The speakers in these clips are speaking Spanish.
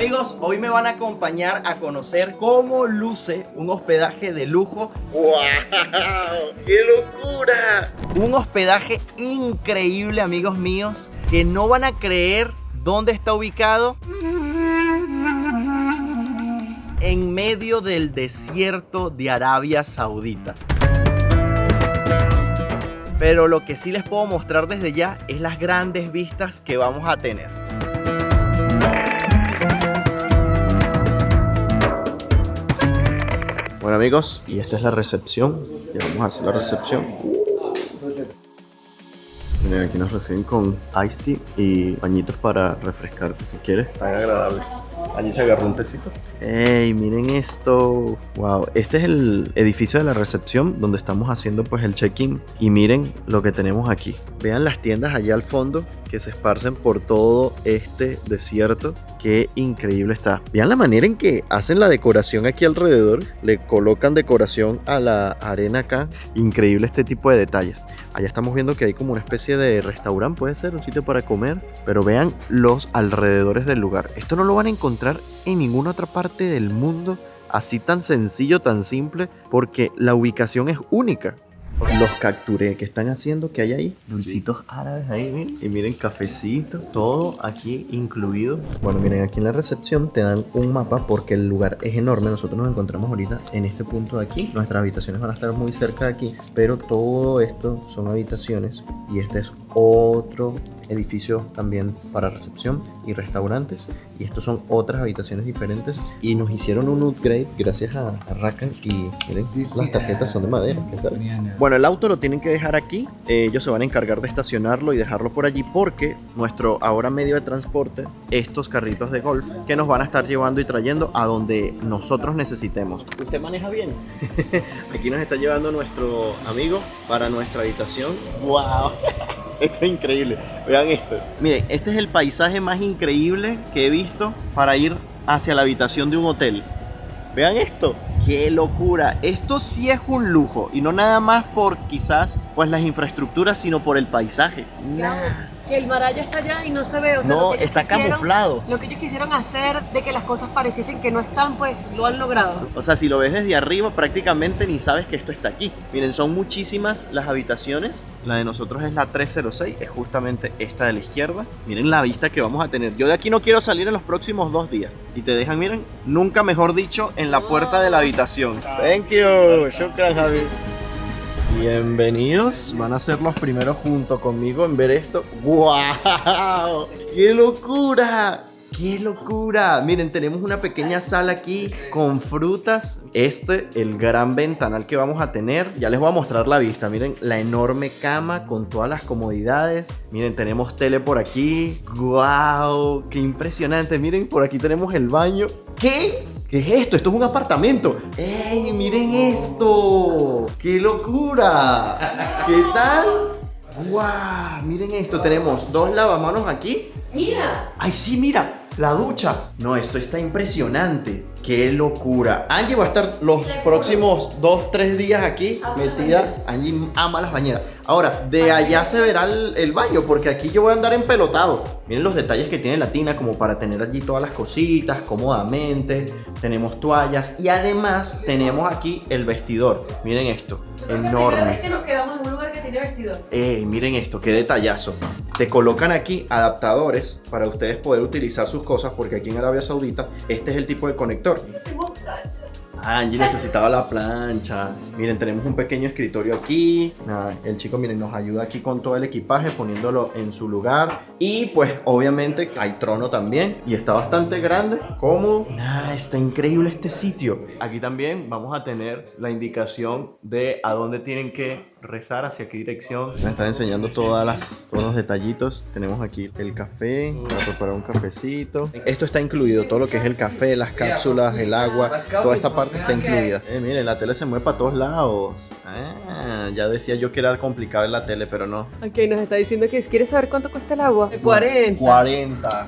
Amigos, hoy me van a acompañar a conocer cómo luce un hospedaje de lujo. ¡Wow! ¡Qué locura! Un hospedaje increíble, amigos míos, que no van a creer dónde está ubicado. En medio del desierto de Arabia Saudita. Pero lo que sí les puedo mostrar desde ya es las grandes vistas que vamos a tener. Bueno amigos, y esta es la recepción. Ya vamos a hacer la recepción. Miren, aquí nos reciben con iced tea y pañitos para refrescarte si quieres. Están agradables. Allí se agarró un tecito. ¡Ey! Miren esto. ¡Wow! Este es el edificio de la recepción donde estamos haciendo pues el check-in. Y miren lo que tenemos aquí. Vean las tiendas allá al fondo que se esparcen por todo este desierto. ¡Qué increíble está! Vean la manera en que hacen la decoración aquí alrededor. Le colocan decoración a la arena acá. Increíble este tipo de detalles. Allá estamos viendo que hay como una especie de restaurante, puede ser un sitio para comer, pero vean los alrededores del lugar. Esto no lo van a encontrar en ninguna otra parte del mundo, así tan sencillo, tan simple, porque la ubicación es única. Los capturé, ¿qué están haciendo? ¿Qué hay ahí? Dulcitos árabes ahí, miren. Y miren, cafecito, todo aquí incluido. Bueno, miren, aquí en la recepción te dan un mapa porque el lugar es enorme. Nosotros nos encontramos ahorita en este punto de aquí. Nuestras habitaciones van a estar muy cerca de aquí, pero todo esto son habitaciones y este es otro edificio también para recepción y restaurantes. Y estos son otras habitaciones diferentes y nos hicieron un upgrade gracias a Rakan. Y miren, las tarjetas son de madera. ¿Qué tal? Bueno, el auto lo tienen que dejar aquí. Ellos se van a encargar de estacionarlo y dejarlo por allí porque nuestro ahora medio de transporte, estos carritos de golf que nos van a estar llevando y trayendo a donde nosotros necesitemos. ¿Usted maneja bien? Aquí nos está llevando nuestro amigo para nuestra habitación. ¡Wow! Esto es increíble. Vean esto. Miren, este es el paisaje más increíble que he visto para ir hacia la habitación de un hotel. Vean esto. ¡Qué locura! Esto sí es un lujo. Y no nada más por quizás pues las infraestructuras, sino por el paisaje. Claro, que el mar allá está allá y no se ve. O sea, no, está camuflado. Lo que ellos quisieron hacer de que las cosas pareciesen que no están, pues lo han logrado. O sea, si lo ves desde arriba, prácticamente ni sabes que esto está aquí. Miren, son muchísimas las habitaciones. La de nosotros es la 306, es justamente esta de la izquierda. Miren la vista que vamos a tener. Yo de aquí no quiero salir en los próximos 2 días. Y te dejan, miren, nunca mejor dicho, en la puerta de la habitación. Thank you. Shukran, Javi. Bienvenidos, van a ser los primeros junto conmigo en ver esto. ¡Wow! ¡Qué locura! ¡Qué locura! Miren, tenemos una pequeña sala aquí con frutas. El gran ventanal que vamos a tener. Ya les voy a mostrar la vista. Miren, la enorme cama con todas las comodidades. Miren, tenemos tele por aquí. ¡Wow! ¡Qué impresionante! Miren, por aquí tenemos el baño. ¿Qué? ¿Qué es esto? Esto es un apartamento. ¡Ey! ¡Miren esto! ¡Qué locura! ¿Qué tal? ¡Wow! Miren esto. Tenemos 2 lavamanos aquí. ¡Mira! ¡Ay, sí, mira! La ducha. No, esto está impresionante. ¡Qué locura! Angie va a estar los próximos 2-3 días aquí metida. Angie ama las bañeras. Ahora, de allá se verá el baño, porque aquí yo voy a andar empelotado. Miren los detalles que tiene la tina, como para tener allí todas las cositas cómodamente. Tenemos toallas y además tenemos aquí el vestidor. Miren esto, enorme. La primera vez que nos quedamos en un lugar que tiene vestidor. Miren esto, qué detallazo. Te colocan aquí adaptadores para ustedes poder utilizar sus cosas, porque aquí en Arabia Saudita este es el tipo de conector. Angie necesitaba la plancha. Miren, tenemos un pequeño escritorio aquí. Nada, el chico, miren, nos ayuda aquí con todo el equipaje, poniéndolo en su lugar. Y pues obviamente hay trono también. Y está bastante grande, cómodo. Nada, está increíble este sitio. Aquí también vamos a tener la indicación de a dónde tienen que rezar, hacia qué dirección. Me están enseñando todos los detallitos. Tenemos aquí el café para preparar un cafecito. Esto está incluido, todo lo que es el café, las cápsulas, el agua, toda esta parte está incluida. Miren, la tele se mueve para todos lados. Ya decía yo que era complicado en la tele, pero no. Ok, nos está diciendo que ¿quieres saber cuánto cuesta el agua? 40. 40.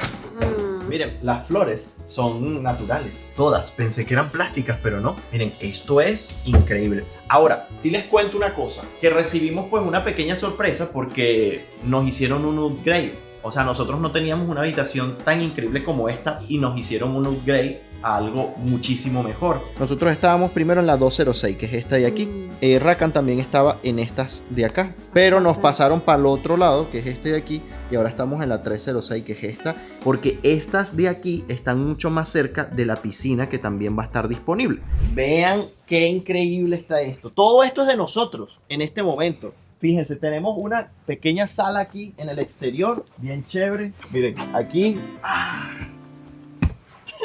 Miren, las flores son naturales, todas. Pensé que eran plásticas, pero no. Miren, esto es increíble. Ahora, sí les cuento una cosa, que recibimos pues una pequeña sorpresa porque nos hicieron un upgrade. O sea, nosotros no teníamos una habitación tan increíble como esta y nos hicieron un upgrade a algo muchísimo mejor. Nosotros estábamos primero en la 206, que es esta de aquí. Rakan también estaba en estas de acá, pero nos pasaron para el otro lado, que es este de aquí, y ahora estamos en la 306, que es esta, porque estas de aquí están mucho más cerca de la piscina, que también va a estar disponible. Vean qué increíble está esto. Todo esto es de nosotros en este momento. Fíjense, tenemos una pequeña sala aquí en el exterior, bien chévere. Miren, aquí.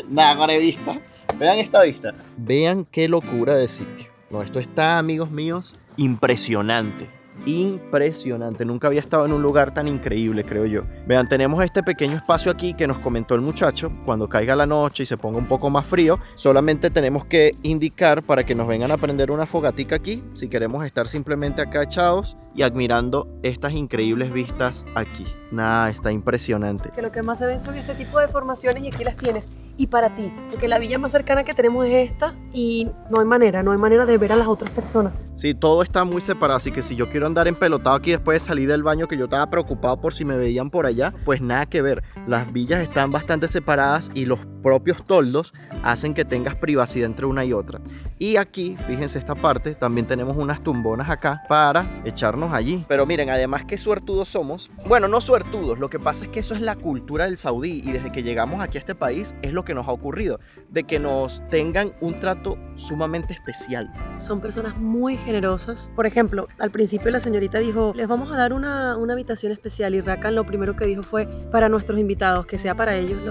Nada de vista. Vean esta vista. Vean qué locura de sitio. No, esto está, amigos míos, impresionante. Impresionante. Nunca había estado en un lugar tan increíble, creo yo. Vean, tenemos este pequeño espacio aquí que nos comentó el muchacho. Cuando caiga la noche y se ponga un poco más frío, solamente tenemos que indicar para que nos vengan a prender una fogatica aquí, si queremos estar simplemente acá echados y admirando estas increíbles vistas aquí. Nada, está impresionante. Que lo que más se ven son este tipo de formaciones y aquí las tienes. Y para ti, porque la villa más cercana que tenemos es esta y no hay manera de ver a las otras personas. Sí, todo está muy separado, así que si yo quiero andar empelotado aquí después de salir del baño, que yo estaba preocupado por si me veían por allá, pues nada que ver. Las villas están bastante separadas y los propios toldos hacen que tengas privacidad entre una y otra. Y aquí, fíjense esta parte, también tenemos unas tumbonas acá para echarnos allí. Pero miren, además qué suertudos somos. Bueno, no suertudos, lo que pasa es que eso es la cultura del saudí y desde que llegamos aquí a este país es lo que nos ha ocurrido, de que nos tengan un trato sumamente especial. Son personas muy generosas. Por ejemplo, al principio la señorita dijo, les vamos a dar una habitación especial y Rakan lo primero que dijo fue para nuestros invitados, que sea para ellos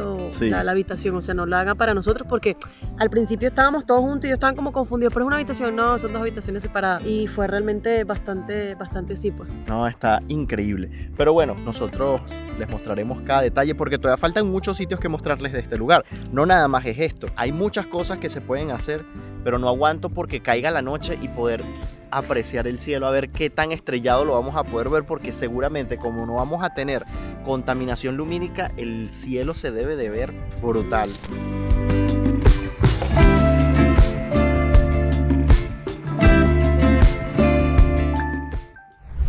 la habitación, o sea, no la hagan para nosotros porque al principio estábamos todos juntos y ellos estaban como confundidos, pero es una habitación, no, son dos habitaciones separadas y fue realmente bastante sí, pues. No, está increíble. Pero bueno, nosotros les mostraremos cada detalle porque todavía faltan muchos sitios que mostrarles de este lugar. No nada más es esto. Hay muchas cosas que se pueden hacer, pero no aguanto porque caiga la noche y poder apreciar el cielo, a ver qué tan estrellado lo vamos a poder ver, porque seguramente como no vamos a tener contaminación lumínica, el cielo se debe de ver brutal.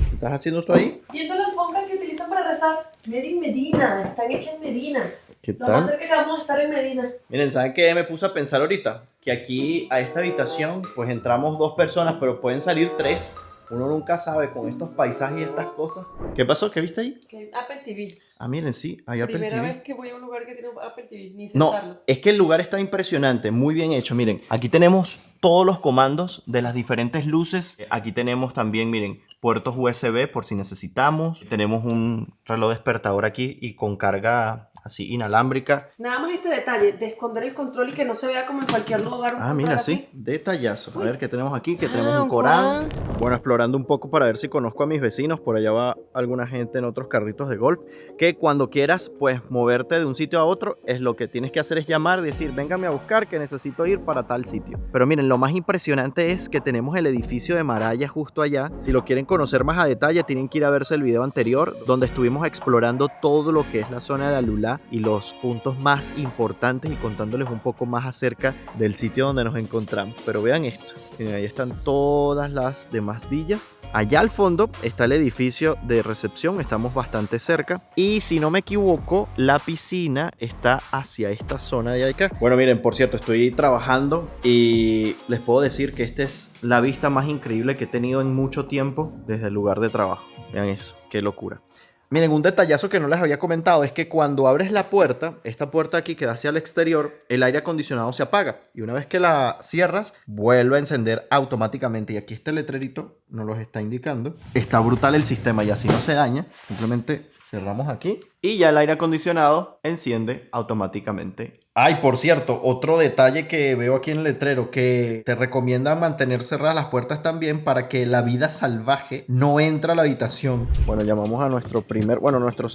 ¿Qué estás haciendo tú ahí? Viendo las alfombras que utilizan para rezar. Made in Medina, están hechas en Medina. ¿Qué Lo más tal? cerca que vamos a estar en Medina. Miren, ¿saben qué me puse a pensar ahorita? Que aquí a esta habitación pues entramos 2 personas, pero pueden salir 3. Uno nunca sabe con estos paisajes y estas cosas. ¿Qué pasó? ¿Qué viste ahí? Que Apple TV. Ah, miren, sí, hay Apple Primera TV. vez que voy a un lugar que tiene Apple TV, ni No, censarlo. es que el lugar está impresionante, muy bien hecho. Miren, aquí tenemos todos los comandos de las diferentes luces. Aquí tenemos también, miren, puertos USB por si necesitamos. Tenemos un reloj despertador aquí y con carga así inalámbrica. Nada más este detalle de esconder el control y que no se vea como en cualquier lugar. Ah, mira, sí, detallazo. A ver qué tenemos aquí, que tenemos Ah, un Corán. Bueno, explorando un poco para ver si conozco a mis vecinos. Por allá va alguna gente en otros carritos de golf. Que cuando quieras, pues, moverte de un sitio a otro, es lo que tienes que hacer es llamar, decir, véngame a buscar que necesito ir para tal sitio. Pero miren, lo más impresionante es que tenemos el edificio de Maraya justo allá. Si lo quieren conocer más a detalle, tienen que ir a verse el video anterior, donde estuvimos explorando todo lo que es la zona de Alulá y los puntos más importantes y contándoles un poco más acerca del sitio donde nos encontramos. Pero vean esto, miren, ahí están todas las demás villas. Allá al fondo está el edificio de recepción, estamos bastante cerca. Y si no me equivoco, la piscina está hacia esta zona de acá. Bueno, miren, por cierto, estoy trabajando y les puedo decir que esta es la vista más increíble que he tenido en mucho tiempo desde el lugar de trabajo. Vean eso, qué locura. Miren, un detallazo que no les había comentado es que cuando abres la puerta, esta puerta aquí que da hacia el exterior, el aire acondicionado se apaga. Y una vez que la cierras, vuelve a encender automáticamente. Y aquí este letrerito nos los está indicando. Está brutal el sistema y así no se daña. Simplemente cerramos aquí y ya el aire acondicionado enciende automáticamente. Ay, por cierto, otro detalle que veo aquí en el letrero, que te recomienda mantener cerradas las puertas también para que la vida salvaje no entre a la habitación. Bueno, llamamos a nuestro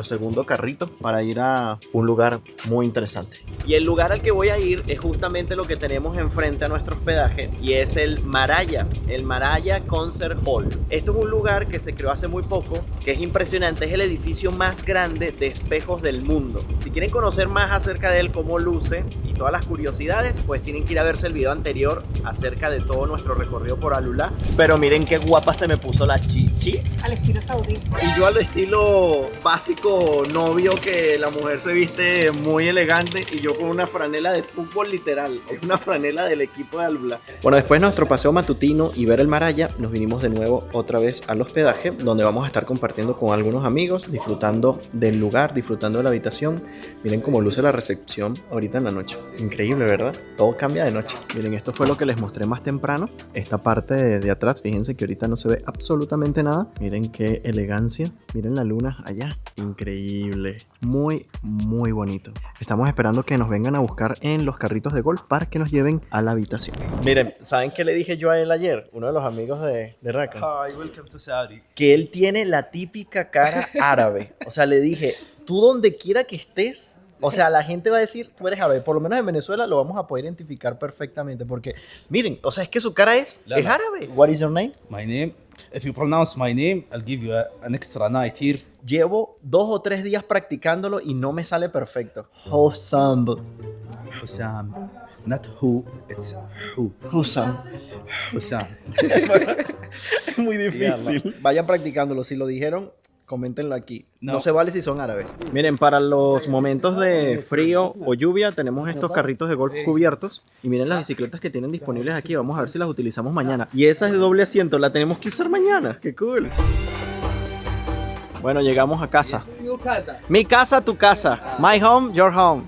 segundo carrito para ir a un lugar muy interesante. Y el lugar al que voy a ir es justamente lo que tenemos enfrente a nuestro hospedaje y es el Maraya Concert Hall. Esto es un lugar que se creó hace muy poco que es impresionante. Es el edificio más grande de espejos del mundo. Si quieren conocer más acerca de él, cómo luce y todas las curiosidades, pues tienen que ir a verse el video anterior acerca de todo nuestro recorrido por Alulá. Pero miren qué guapa se me puso la chichi. Al estilo saudí. Y yo al estilo básico novio, que la mujer se viste muy elegante y yo con una franela de fútbol literal. Es una franela del equipo de Alulá. Bueno, después de nuestro paseo matutino y ver el Maraya, nos vinimos de nuevo otra vez al hospedaje, donde vamos a estar compartiendo con algunos amigos, disfrutando del lugar, disfrutando de la habitación. Miren cómo luce la recepción ahorita en la noche. Increíble, ¿verdad? Todo cambia de noche. Miren, esto fue lo que les mostré más temprano. Esta parte de atrás, fíjense que ahorita no se ve absolutamente nada. Miren qué elegancia. Miren la luna allá. Increíble. Muy, muy bonito. Estamos esperando que nos vengan a buscar en los carritos de golf para que nos lleven a la habitación. Miren, ¿saben qué le dije yo a él ayer? Uno de los amigos de Rakan. Hi, welcome to Saudi. Que él tiene la típica cara árabe. O sea, le dije, tú donde quiera que estés, o sea, la gente va a decir, tú eres árabe. Por lo menos en Venezuela lo vamos a poder identificar perfectamente. Porque, miren, o sea, es que su cara es árabe. What is your name? My name, if you pronounce my name, I'll give you an extra night here. Llevo 2 o 3 días practicándolo y no me sale perfecto. Hossam. Hussam. Not who, it's who. Hossam. Hussam. Es muy difícil. Vayan practicándolo. Si lo dijeron, coméntenlo aquí. No se vale si son árabes. Miren, para los momentos de frío o lluvia tenemos estos carritos de golf cubiertos. Y miren las bicicletas que tienen disponibles aquí. Vamos a ver si las utilizamos mañana. Y esa es de doble asiento, la tenemos que usar mañana. ¡Qué cool! Bueno, llegamos a casa. Mi casa, tu casa. My home, your home.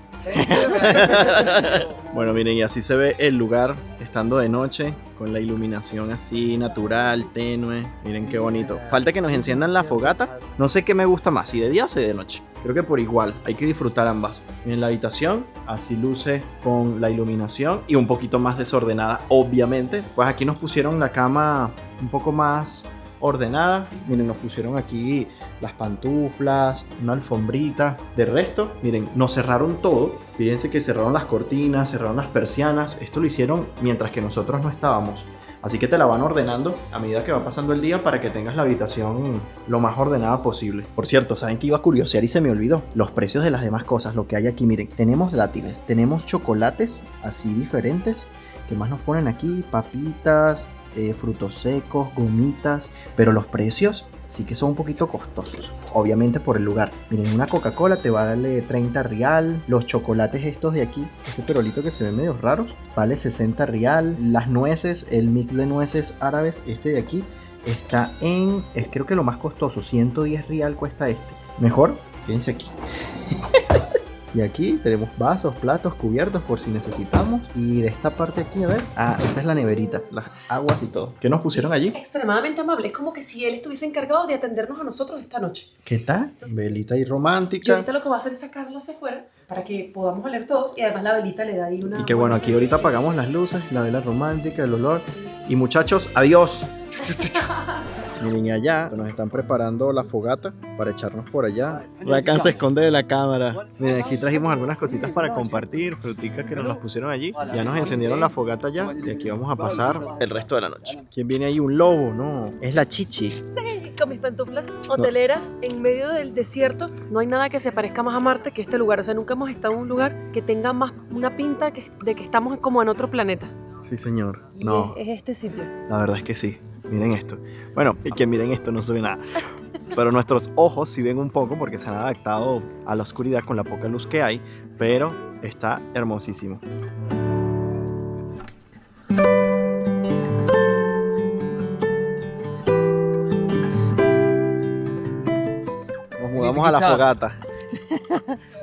Bueno, miren, y así se ve el lugar estando de noche, con la iluminación así natural, tenue. Miren qué bonito. Falta que nos enciendan la fogata. No sé qué me gusta más, si de día o si de noche. Creo que por igual, hay que disfrutar ambas. Miren la habitación, así luce con la iluminación y un poquito más desordenada, obviamente. Pues aquí nos pusieron la cama un poco más ordenada. Miren, nos pusieron aquí las pantuflas, una alfombrita. De resto, miren, nos cerraron todo. Fíjense que cerraron las cortinas, cerraron las persianas. Esto lo hicieron mientras que nosotros no estábamos. Así que te la van ordenando a medida que va pasando el día para que tengas la habitación lo más ordenada posible. Por cierto, ¿saben que iba a curiosear y se me olvidó? Los precios de las demás cosas, lo que hay aquí. Miren, tenemos dátiles, tenemos chocolates así diferentes. ¿Qué más nos ponen aquí? Papitas, frutos secos, gomitas. Pero los precios sí que son un poquito costosos, obviamente por el lugar. Miren, una Coca-Cola te vale 30 rial. Los chocolates estos de aquí, este perolito que se ven medio raros, vale 60 rial. Las nueces, el mix de nueces árabes, este de aquí, está en, es creo que lo más costoso, 110 rial cuesta este. Mejor, quédense aquí. Y aquí tenemos vasos, platos, cubiertos por si necesitamos. Y de esta parte aquí, a ver. Ah, esta es la neverita, las aguas y todo. ¿Qué nos pusieron allí? Extremadamente amable. Es como que si él estuviese encargado de atendernos a nosotros esta noche. ¿Qué tal? Velita y Yo romántica. ahorita lo que voy a hacer es sacarla hacia afuera para que podamos oler todos. Y además la velita le da ahí una... Y que bueno, aquí ahorita apagamos las luces, la vela romántica, el olor. Y muchachos, adiós. Miren, y allá nos están preparando la fogata para echarnos por allá. Rakan se esconde de la cámara. Miren, aquí trajimos algunas cositas para compartir, fruticas que nos las pusieron allí. Ya nos encendieron la fogata ya y aquí vamos a pasar el resto de la noche. ¿Quién viene ahí? Un lobo, no. Es la chichi. Con mis pantuflas hoteleras en medio del desierto. No hay nada que se parezca más a Marte que este lugar. O sea, nunca hemos estado en un lugar que tenga más una pinta de que estamos como en otro planeta. Sí, señor. Y No, es este sitio. la verdad es que sí. Miren esto. Bueno, y que miren esto, no se ve nada. Pero nuestros ojos sí ven un poco porque se han adaptado a la oscuridad con la poca luz que hay. Pero está hermosísimo. Nos mudamos a la fogata.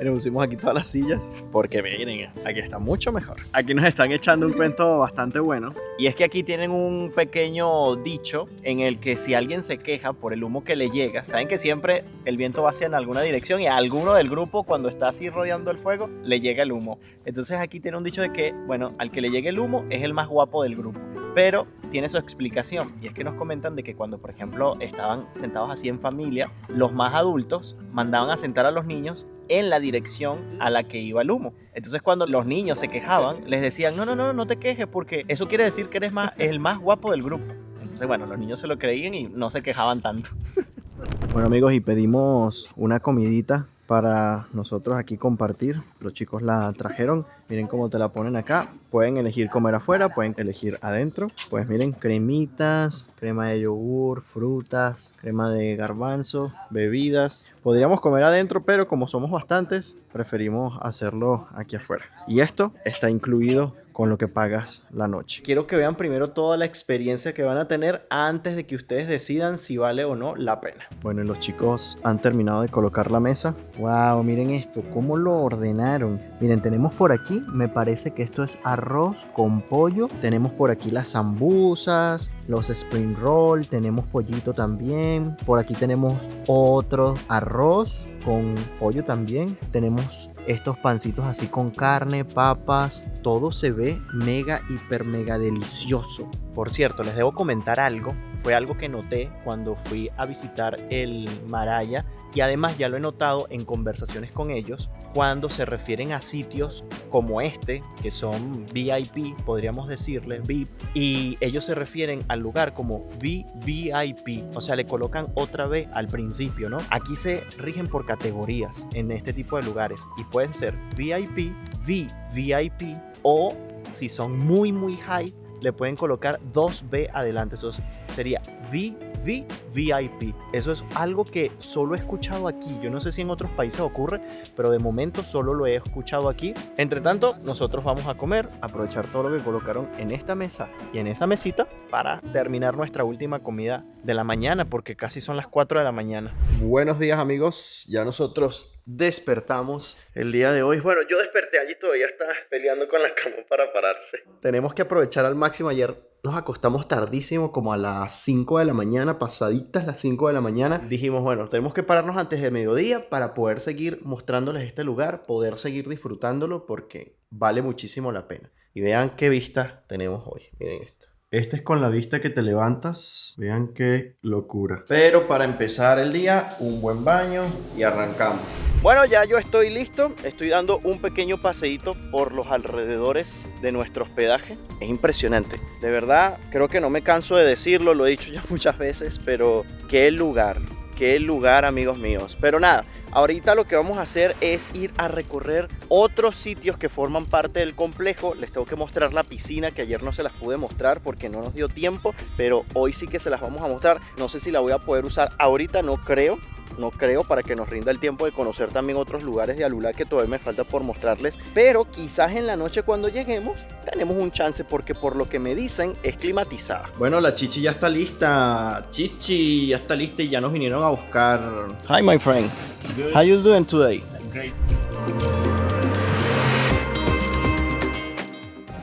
Le pusimos aquí todas las sillas porque miren, aquí está mucho mejor. Aquí nos están echando un cuento bastante bueno. Y es que aquí tienen un pequeño dicho en el que si alguien se queja por el humo que le llega, saben que siempre el viento va hacia en alguna dirección y a alguno del grupo cuando está así rodeando el fuego le llega el humo. Entonces aquí tiene un dicho de que, bueno, al que le llegue el humo es el más guapo del grupo. Pero tiene su explicación y es que nos comentan de que cuando, por ejemplo, estaban sentados así en familia, los más adultos mandaban a sentar a los niños en la dirección a la que iba el humo. Entonces cuando los niños se quejaban, les decían, no te quejes porque eso quiere decir que eres el más guapo del grupo. Entonces bueno, los niños se lo creían y no se quejaban tanto. Bueno amigos, y pedimos una comidita para nosotros aquí compartir. Los chicos la trajeron. Miren cómo te la ponen acá. Pueden elegir comer afuera, pueden elegir adentro. Pues miren, cremitas, crema de yogur, frutas, crema de garbanzo, bebidas. Podríamos comer adentro, pero como somos bastantes, preferimos hacerlo aquí afuera. Y esto está incluido con lo que pagas la noche. Quiero que vean primero toda la experiencia que van a tener antes de que ustedes decidan si vale o no la pena. Bueno, y los chicos han terminado de colocar la mesa. Wow, miren esto, cómo lo ordenaron. Miren, tenemos por aquí, me parece que esto es arroz con pollo. Tenemos por aquí las zambusas, los spring roll, tenemos pollito también. Por aquí tenemos otro arroz con pollo también. Tenemos estos pancitos así con carne, papas. Todo se ve mega, hiper, mega delicioso. Por cierto, les debo comentar algo. Fue algo que noté cuando fui a visitar el Maraya. Y además ya lo he notado en conversaciones con ellos cuando se refieren a sitios como este, que son VIP, podríamos decirle, VIP, y ellos se refieren al lugar como VVIP, o sea, le colocan otra V al principio, ¿no? Aquí se rigen por categorías en este tipo de lugares y pueden ser VIP, VVIP o si son muy high, le pueden colocar 2B adelante. Eso sería VIP. Eso es algo que solo he escuchado aquí. Yo no sé si en otros países ocurre, pero de momento solo lo he escuchado aquí. Entre tanto, nosotros vamos a comer, aprovechar todo lo que colocaron en esta mesa y en esa mesita para terminar nuestra última comida de la mañana, porque casi son las 4 de la mañana. Buenos días amigos, ya nosotros despertamos el día de hoy. Bueno, yo desperté, allí todavía está peleando con la cama para pararse. Tenemos que aprovechar al máximo. Ayer nos acostamos tardísimo, como a las 5 de la mañana, pasaditas las 5 de la mañana. Dijimos, bueno, tenemos que pararnos antes de mediodía para poder seguir mostrándoles este lugar, poder seguir disfrutándolo porque vale muchísimo la pena. Y vean qué vista tenemos hoy. Miren esto. Este es con la vista que te levantas. Vean qué locura. Pero para empezar el día, un buen baño y arrancamos. Bueno, ya yo estoy listo. Estoy dando un pequeño paseíto por los alrededores de nuestro hospedaje. Es impresionante. De verdad, creo que no me canso de decirlo. Lo he dicho ya muchas veces, pero qué lugar. Qué lugar, amigos míos. Pero nada, ahorita lo que vamos a hacer es ir a recorrer otros sitios que forman parte del complejo. Les tengo que mostrar la piscina, que ayer no se las pude mostrar porque no nos dio tiempo, pero hoy sí que se las vamos a mostrar. No sé si la voy a poder usar ahorita, no creo, para que nos rinda el tiempo de conocer también otros lugares de Alula que todavía me falta por mostrarles, pero quizás en la noche cuando lleguemos tenemos un chance porque por lo que me dicen es climatizada. Bueno, la Chichi ya está lista. Chichi ya está lista y ya nos vinieron a buscar. Hi my friend. Good. How you doing today? Great.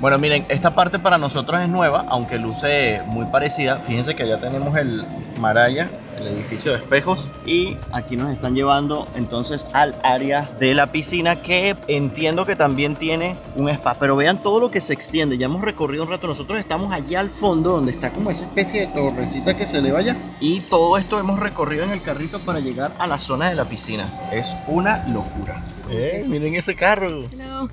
Bueno, miren, esta parte para nosotros es nueva, aunque luce muy parecida. Fíjense que allá tenemos el Maraya, el edificio de espejos, y aquí nos están llevando entonces al área de la piscina, que entiendo que también tiene un spa. Pero vean todo lo que se extiende. Ya hemos recorrido un rato. Nosotros estamos allá al fondo, donde está como esa especie de torrecita que se eleva allá, y todo esto hemos recorrido en el carrito para llegar a la zona de la piscina. Es una locura. Miren ese carro. Hello.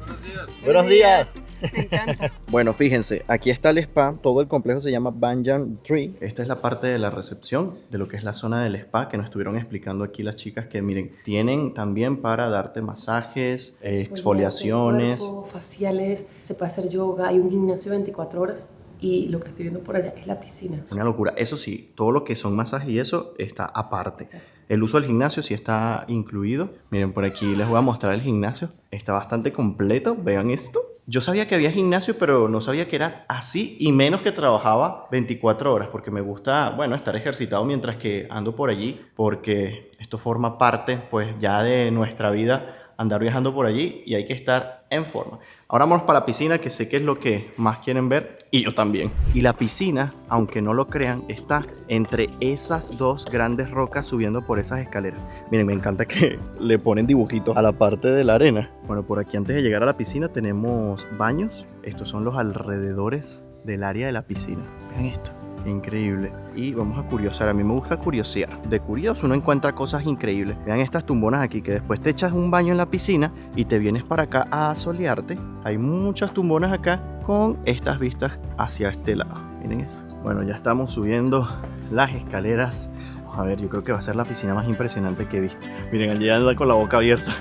Buenos días. Me encanta. Bueno, fíjense, aquí está el spa. Todo el complejo se llama Banyan Tree. Esta es la parte de la recepción de lo que es la zona del spa, que nos estuvieron explicando aquí las chicas, que miren, tienen también para darte masajes, exfoliaciones, cuerpo, faciales, se puede hacer yoga, hay un gimnasio 24 horas. Y lo que estoy viendo por allá es la piscina. Una locura. Eso sí, todo lo que son masajes y eso está aparte. Exacto. El uso del gimnasio sí está incluido. Miren, por aquí les voy a mostrar el gimnasio. Está bastante completo. Vean esto. Yo sabía que había gimnasio, pero no sabía que era así, y menos que trabajaba 24 horas, porque me gusta, bueno, estar ejercitado mientras que ando por allí, porque esto forma parte, pues, ya de nuestra vida, andar viajando por allí, y hay que estar en forma. Ahora vamos para la piscina, que sé que es lo que más quieren ver, y yo también. Y la piscina, aunque no lo crean, está entre esas dos grandes rocas subiendo por esas escaleras. Miren, me encanta que le ponen dibujitos a la parte de la arena. Bueno, por aquí antes de llegar a la piscina tenemos baños. Estos son los alrededores del área de la piscina. Vean esto. Increíble. Y vamos a curiosar. A mí me gusta curiosear. De curioso uno encuentra cosas increíbles. Vean estas tumbonas aquí, que después te echas un baño en la piscina y te vienes para acá a solearte. Hay muchas tumbonas acá con estas vistas hacia este lado. Miren eso. Bueno, ya estamos subiendo las escaleras. A ver, yo creo que va a ser la piscina más impresionante que he visto. Miren, allí anda con la boca abierta.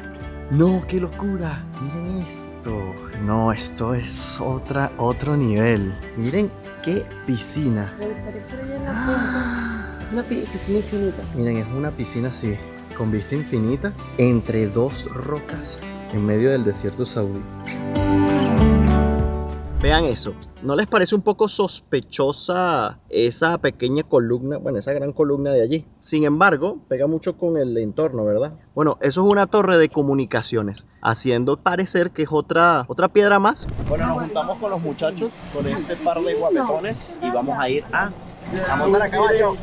No, qué locura. Miren esto. No, esto es otro nivel. Miren qué piscina. Me gustaría estar allá en la punta. Una piscina infinita. Miren, es una piscina así, con vista infinita, entre dos rocas, en medio del desierto saudí. Vean eso. ¿No les parece un poco sospechosa esa pequeña columna? Bueno, esa gran columna de allí. Sin embargo, pega mucho con el entorno, ¿verdad? Bueno, eso es una torre de comunicaciones, haciendo parecer que es otra piedra más. Bueno, nos juntamos con los muchachos, con este par de guapetones, y vamos a ir a montar a caballo.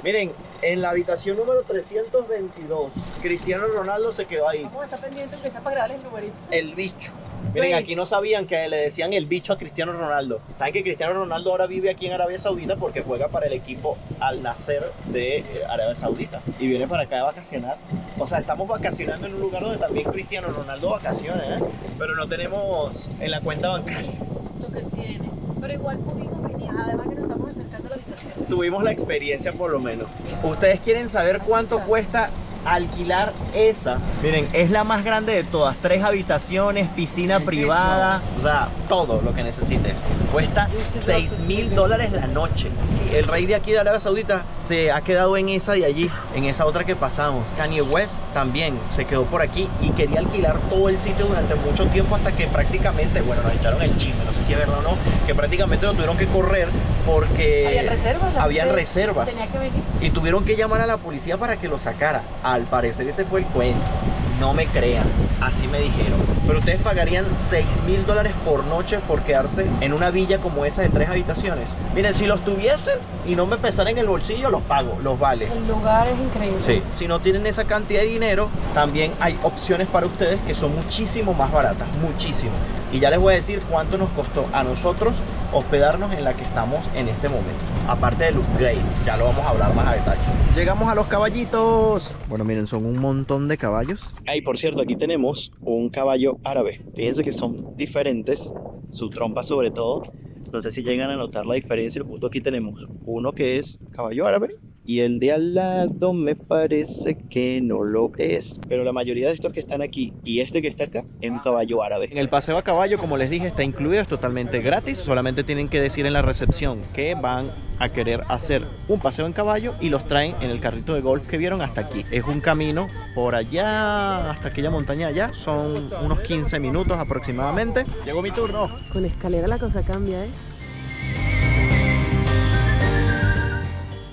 Miren, en la habitación número 322, Cristiano Ronaldo se quedó ahí. Vamos a estar pendientes que sea para grabarles el numerito. El bicho. Miren, aquí no sabían que le decían el bicho a Cristiano Ronaldo. Saben que Cristiano Ronaldo ahora vive aquí en Arabia Saudita porque juega para el equipo Al Nassr de Arabia Saudita y viene para acá a vacacionar. O sea, estamos vacacionando en un lugar donde también Cristiano Ronaldo vacaciona, ¿eh? Pero no tenemos en la cuenta bancaria. Lo que tiene. Pero igual pudimos venir. Además que nos estamos acercando a la habitación. Tuvimos la experiencia por lo menos. ¿Ustedes quieren saber cuánto cuesta alquilar esa? Miren, es la más grande de todas. 3 habitaciones, piscina privada, o sea, todo lo que necesites. Cuesta $6,000 la noche. El rey de aquí de Arabia Saudita se ha quedado en esa de allí, en esa otra que pasamos. Kanye West también se quedó por aquí y quería alquilar todo el sitio durante mucho tiempo hasta que prácticamente, bueno, nos echaron el chisme, no sé si es verdad o no, que prácticamente lo tuvieron que correr porque habían reservas. Tenía que venir. Y tuvieron que llamar a la policía para que lo sacara. Al parecer ese fue el cuento. No me crean, así me dijeron. Pero ustedes pagarían $6,000 por noche por quedarse en una villa como esa de 3 habitaciones. Miren, si los tuviesen y no me pesaran en el bolsillo, los pago, los vale. El lugar es increíble. Sí, si no tienen esa cantidad de dinero, también hay opciones para ustedes que son muchísimo más baratas, muchísimo. Y ya les voy a decir cuánto nos costó a nosotros hospedarnos en la que estamos en este momento. Aparte del upgrade, ya lo vamos a hablar más a detalle. Llegamos a los caballitos. Bueno, miren, son un montón de caballos. Y por cierto, aquí tenemos un caballo árabe. Fíjense que son diferentes, su trompa sobre todo. No sé si llegan a notar la diferencia. Justo aquí tenemos uno que es caballo árabe y el de al lado me parece que no lo es. Pero la mayoría de estos que están aquí y este que está acá es caballo árabe. En el paseo a caballo, como les dije, está incluido, es totalmente gratis. Solamente tienen que decir en la recepción que van a querer hacer un paseo en caballo y los traen en el carrito de golf que vieron hasta aquí. Es un camino por allá hasta aquella montaña allá. Son unos 15 minutos aproximadamente. Llegó mi turno. Con escalera la cosa cambia, ¿eh?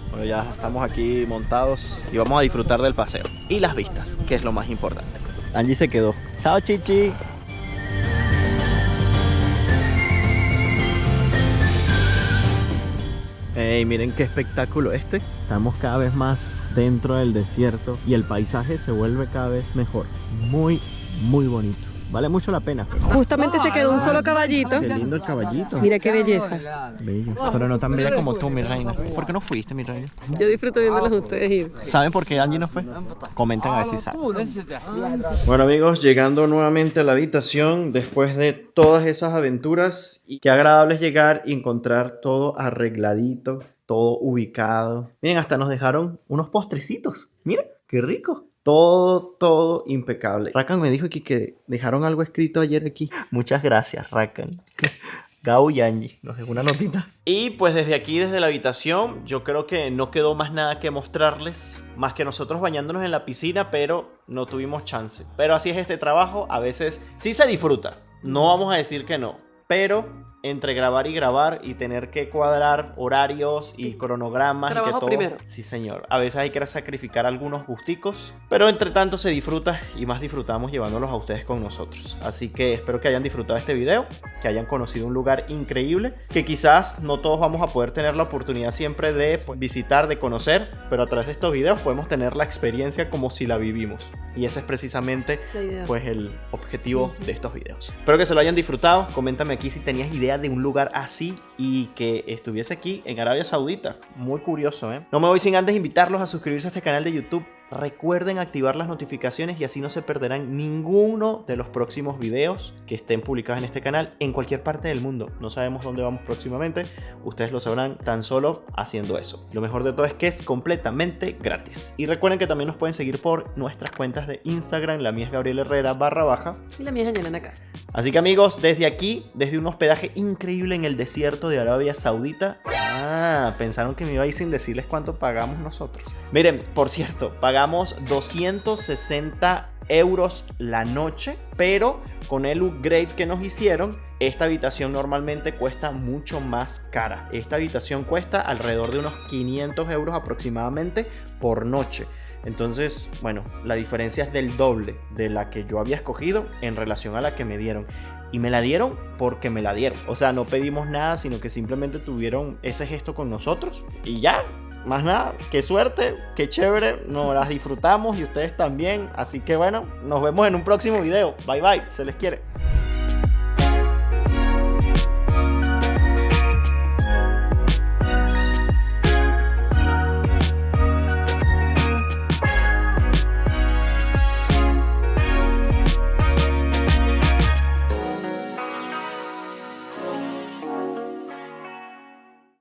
Bueno, ya estamos aquí montados y vamos a disfrutar del paseo y las vistas, que es lo más importante. Angie se quedó. Chao, Chichi. Hey, miren qué espectáculo este. Estamos cada vez más dentro del desierto y el paisaje se vuelve cada vez mejor. Muy, muy bonito. Vale mucho la pena. Justamente se quedó un solo caballito. Qué lindo el caballito. Mira qué belleza. Bello. Pero no tan bella como tú, mi reina. ¿Por qué no fuiste, mi reina? Yo disfruto viéndolos a ustedes ir. ¿Saben por qué Angie no fue? Comenten a ver si saben. Bueno, amigos, llegando nuevamente a la habitación después de todas esas aventuras. Y qué agradable es llegar y encontrar todo arregladito, todo ubicado. Miren, hasta nos dejaron unos postrecitos. Miren, qué rico. Todo impecable. Rakan me dijo aquí que dejaron algo escrito ayer aquí. Muchas gracias, Rakan. Gau y Angie nos dejó una notita. Y pues desde aquí, desde la habitación, yo creo que no quedó más nada que mostrarles. Más que nosotros bañándonos en la piscina, pero no tuvimos chance. Pero así es este trabajo. A veces sí se disfruta. No vamos a decir que no. Pero entre grabar y tener que cuadrar horarios y cronogramas Trabajo y que todo. Primero. Sí, señor. A veces hay que sacrificar algunos gusticos, pero entre tanto se disfruta y más disfrutamos llevándolos a ustedes con nosotros. Así que espero que hayan disfrutado este video, que hayan conocido un lugar increíble, que quizás no todos vamos a poder tener la oportunidad siempre de visitar, de conocer, pero a través de estos videos podemos tener la experiencia como si la vivimos. Y ese es precisamente pues el objetivo de estos videos. Espero que se lo hayan disfrutado. Coméntame aquí si tenías idea de un lugar así y que estuviese aquí en Arabia Saudita. Muy curioso, ¿eh? No me voy sin antes invitarlos a suscribirse a este canal de YouTube recuerden activar las notificaciones y así no se perderán ninguno de los próximos videos que estén publicados en este canal en cualquier parte del mundo. No sabemos dónde vamos próximamente, ustedes lo sabrán tan solo haciendo eso. Lo mejor de todo es que es completamente gratis. Y recuerden que también nos pueden seguir por nuestras cuentas de Instagram, la mía es Gabriel Herrera _, y la mía es Yanana acá. Así que amigos, desde aquí, desde un hospedaje increíble en el desierto de Arabia Saudita. Pensaron que me iba a ir sin decirles cuánto pagamos nosotros. Miren, por cierto, pagamos 260 euros la noche, pero con el upgrade que nos hicieron, esta habitación normalmente cuesta mucho más cara. Esta habitación cuesta alrededor de unos 500 euros aproximadamente por noche. Entonces, bueno, la diferencia es del doble de la que yo había escogido en relación a la que me dieron. Y me la dieron porque me la dieron. O sea, no pedimos nada, sino que simplemente tuvieron ese gesto con nosotros. Y ya, más nada. Qué suerte, qué chévere. Nos las disfrutamos y ustedes también. Así que bueno, nos vemos en un próximo video. Bye bye, se les quiere.